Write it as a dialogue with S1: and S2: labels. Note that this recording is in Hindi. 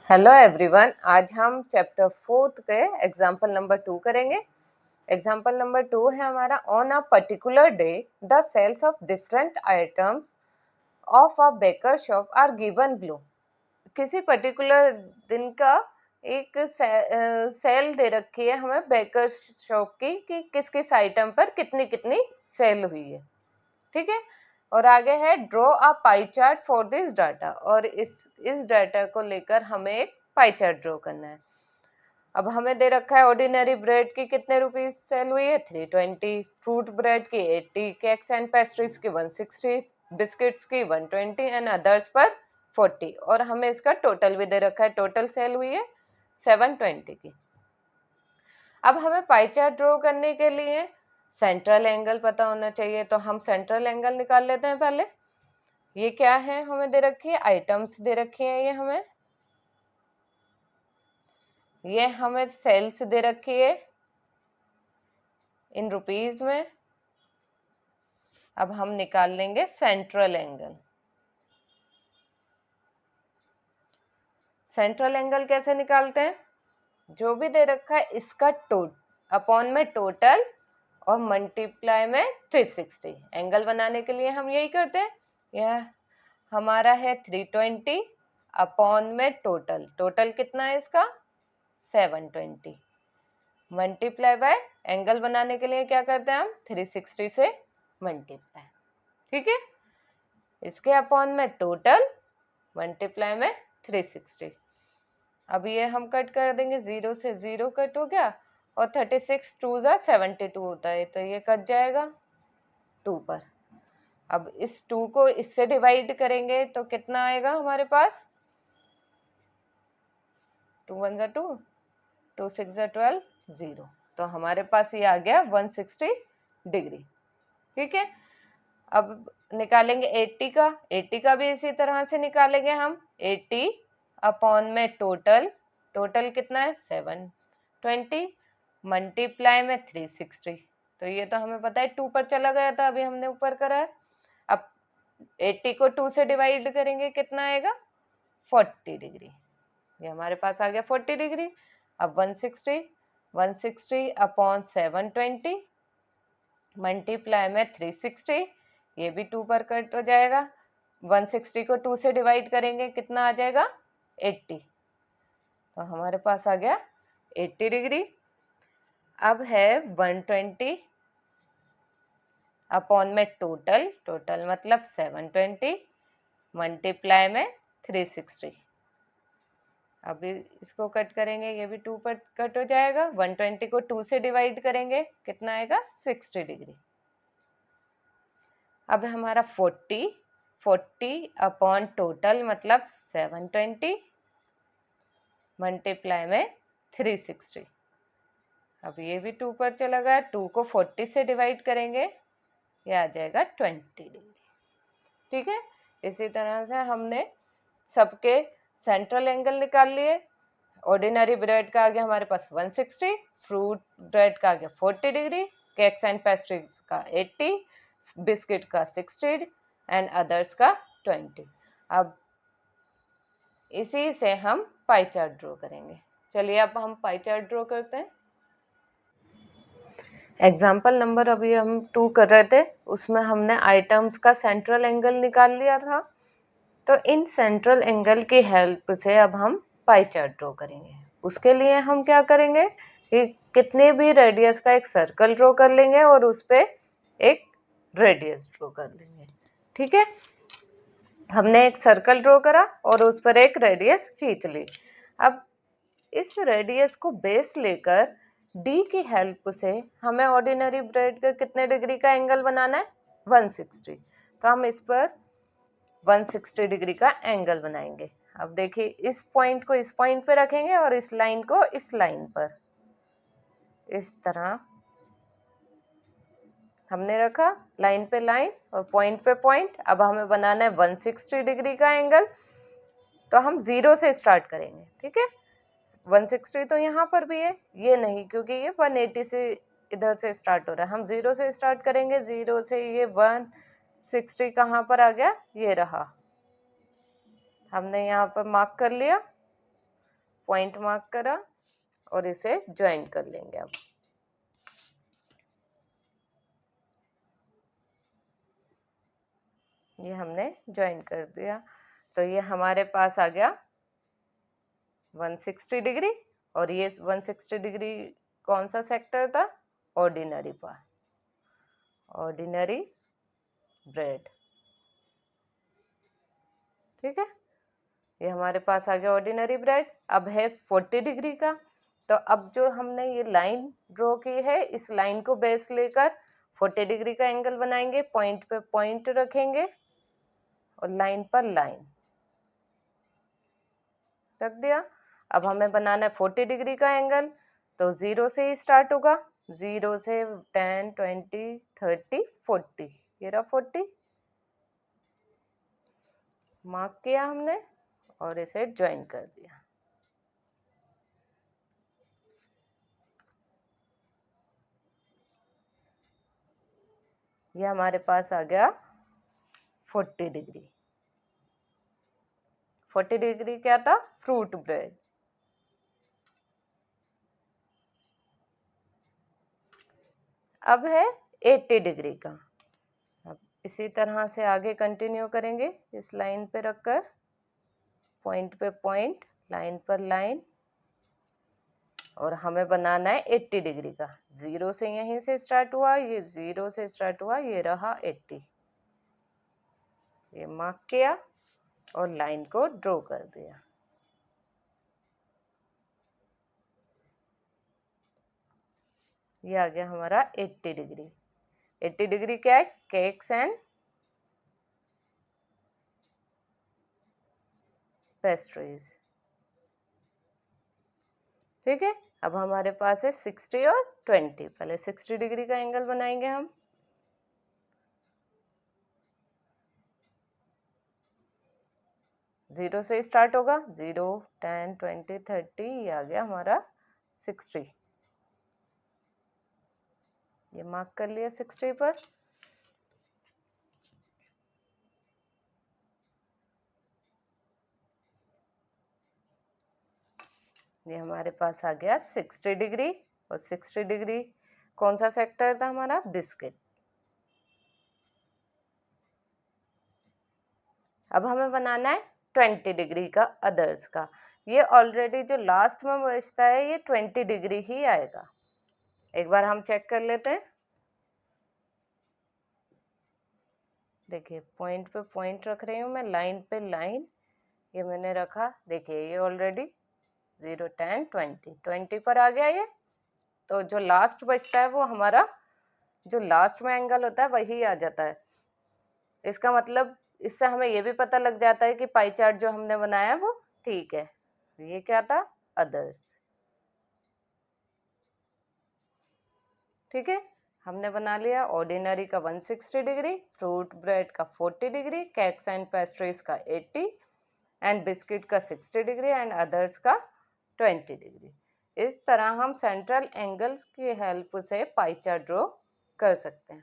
S1: हेलो एवरीवन, आज हम चैप्टर 4 के एग्जाम्पल नंबर 2 करेंगे। एग्जाम्पल नंबर 2 है हमारा, on a particular day the sales of different items of a baker shop are given blue. किसी पर्टिकुलर दिन का एक सेल दे रखी है हमें बेकर शॉप की कि किस किस आइटम पर कितनी कितनी सेल हुई है, ठीक है। और आगे है draw a pie chart for this data, और इस डाटा को लेकर हमें एक पाई चार्ट ड्रॉ करना है। अब हमें दे रखा है ऑर्डिनरी ब्रेड की कितने रुपीस सेल हुई है 320, फ्रूट ब्रेड की 80, केक्स एंड पेस्ट्रीज की 160, बिस्किट्स की 120 एंड अदर्स पर 40, और हमें इसका टोटल भी दे रखा है, टोटल सेल हुई है 720 की। अब हमें पाई चार्ट ड्रॉ करने के लिए सेंट्रल एंगल पता होना चाहिए, तो हम सेंट्रल एंगल निकाल लेते हैं पहले। ये क्या है, हमें दे रखी है आइटम्स दे रखी है, ये हमें सेल्स दे रखी है इन रुपीज में। अब हम निकाल लेंगे सेंट्रल एंगल। सेंट्रल एंगल कैसे निकालते हैं, जो भी दे रखा है इसका अपॉन में टोटल और मल्टीप्लाई में 360। एंगल बनाने के लिए हम यही करते हैं। यह हमारा है 320 अपॉन में टोटल कितना है इसका 720, मल्टीप्लाई बाय एंगल बनाने के लिए क्या करते हैं हम 360 से मल्टीप्लाई, ठीक है। इसके अपॉन में टोटल मल्टीप्लाई में 360। अब ये हम कट कर देंगे, 0 से 0 कट हो गया, और 36 2 जा 72 होता है, तो ये कट जाएगा 2 पर। अब इस 2 को इससे डिवाइड करेंगे तो कितना आएगा हमारे पास, 2 1 जा 2, 2 6 जा 12, 0, तो हमारे पास ये आ गया 160 डिग्री, ठीक है। अब निकालेंगे 80 का भी इसी तरह से निकालेंगे हम। 80 अपॉन में टोटल कितना है 720, मल्टीप्लाई में 360, तो ये तो हमें पता है 2 पर चला गया था, अभी हमने ऊपर करा है। अब 80 को 2 से डिवाइड करेंगे, कितना आएगा 40 डिग्री, ये हमारे पास आ गया 40 डिग्री। अब 160 अपॉन 720 मल्टीप्लाई में 360, ये भी 2 पर कट हो जाएगा। 160 को 2 से डिवाइड करेंगे, कितना आ जाएगा 80, तो हमारे पास आ गया 80 डिग्री। अब है 120 अपॉन में टोटल मतलब 720 मल्टीप्लाई में 360, अभी इसको कट करेंगे, ये भी 2 पर कट हो जाएगा। 120 को 2 से डिवाइड करेंगे, कितना आएगा 60 डिग्री। अब हमारा 40 अपॉन टोटल मतलब 720 मल्टीप्लाई में 360, अब ये भी 2 पर चला गया, 2 को 40 से डिवाइड करेंगे, ये आ जाएगा 20 डिग्री, ठीक है। इसी तरह से हमने सबके सेंट्रल एंगल निकाल लिए। ऑर्डिनरी ब्रेड का आ गया हमारे पास 160, फ्रूट ब्रेड का आ गया 40 डिग्री, केक्स एंड पेस्ट्रीज का 80, बिस्किट का 60 एंड अदर्स का 20। अब इसी से हम पाई चार्ट ड्रॉ करेंगे। चलिए अब हम पाई चार्ट ड्रॉ करते हैं। एग्जाम्पल नंबर अभी हम 2 कर रहे थे, उसमें हमने आइटम्स का सेंट्रल एंगल निकाल लिया था, तो इन सेंट्रल एंगल की हेल्प से अब हम पाई चार्ट ड्रॉ करेंगे। उसके लिए हम क्या करेंगे कि कितने भी रेडियस का एक सर्कल ड्रॉ कर लेंगे और उस पे एक रेडियस ड्रॉ कर लेंगे, ठीक है। हमने एक सर्कल ड्रॉ करा और उस पर एक रेडियस खींच ली। अब इस रेडियस को बेस लेकर डी की हेल्प से हमें ऑर्डिनरी ब्रेड का कितने डिग्री का एंगल बनाना है 160, तो हम इस पर 160 डिग्री का एंगल बनाएंगे। अब देखिए, इस पॉइंट को इस पॉइंट पे रखेंगे और इस लाइन को इस लाइन पर, इस तरह हमने रखा, लाइन पे लाइन और पॉइंट पे पॉइंट। अब हमें बनाना है 160 डिग्री का एंगल, तो हम 0 से स्टार्ट करेंगे, ठीक है। 160 तो यहाँ पर भी है, ये नहीं क्योंकि ये 180 से इधर से स्टार्ट हो रहा है, हम 0 से स्टार्ट करेंगे। 0 से ये 160 कहाँ पर आ गया, ये रहा, हमने यहाँ पर मार्क कर लिया। पॉइंट मार्क करा और इसे ज्वाइन कर लेंगे। अब ये हमने ज्वाइन कर दिया, तो ये हमारे पास आ गया 160 डिग्री, और ये 160 डिग्री कौन सा सेक्टर था? Ordinary part, ordinary bread. ठीक है, ये हमारे पास आ गया ऑर्डिनरी ब्रेड। अब है 40 डिग्री का, तो अब जो हमने ये लाइन ड्रॉ की है, इस लाइन को बेस लेकर 40 डिग्री का एंगल बनाएंगे, पॉइंट पे पॉइंट रखेंगे और लाइन पर लाइन रख दिया। अब हमें बनाना है 40 डिग्री का एंगल, तो 0 से ही स्टार्ट होगा, 0 से 10, 20, 30, 40, ये रहा 40 मार्क किया हमने और इसे ज्वाइन कर दिया। ये हमारे पास आ गया 40 डिग्री। 40 डिग्री क्या था? Fruit bread. अब है 80 डिग्री का। अब इसी तरह से आगे कंटिन्यू करेंगे, इस लाइन पे रखकर पॉइंट पे पॉइंट, लाइन पर लाइन, और हमें बनाना है 80 डिग्री का। 0 से यहीं से स्टार्ट हुआ, ये 0 से स्टार्ट हुआ, ये रहा 80, ये मार्क किया और लाइन को ड्रॉ कर दिया। ये आ गया हमारा 80 डिग्री। 80 डिग्री क्या है? Cakes and pastries. ठीक है, अब हमारे पास है 60 और 20। पहले 60 डिग्री का एंगल बनाएंगे हम। जीरो से स्टार्ट होगा, 0, 10, 20, 30, ये आ गया हमारा 60, ये मार्क कर लिया 60 पर। ये हमारे पास आ गया 60 डिग्री, और 60 डिग्री कौन सा सेक्टर था हमारा? बिस्किट। अब हमें बनाना है 20 डिग्री का अदर्स का। ये ऑलरेडी जो लास्ट में बचता है ये 20 डिग्री ही आएगा। एक बार हम चेक कर लेते हैं। देखिए, पॉइंट पे पॉइंट रख रही हूँ मैं, लाइन पे लाइन, ये मैंने रखा। देखिए ये ऑलरेडी 0, 10, 20 पर आ गया ये। तो जो लास्ट बचता है वो हमारा, जो लास्ट में एंगल होता है वही आ जाता है। इसका मतलब इससे हमें ये भी पता लग जाता है कि पाई चार्ट जो हमने बनाया वो ठीक है। ये क्या था? अदर्स। ठीक है, हमने बना लिया ऑर्डिनरी का 160 डिग्री, फ्रूट ब्रेड का 40 डिग्री, केक्स एंड पेस्ट्रीज का 80, एंड बिस्किट का 60 डिग्री, एंड अदर्स का 20 डिग्री। इस तरह हम सेंट्रल एंगल्स की हेल्प से पाई चार्ट ड्रॉ कर सकते हैं।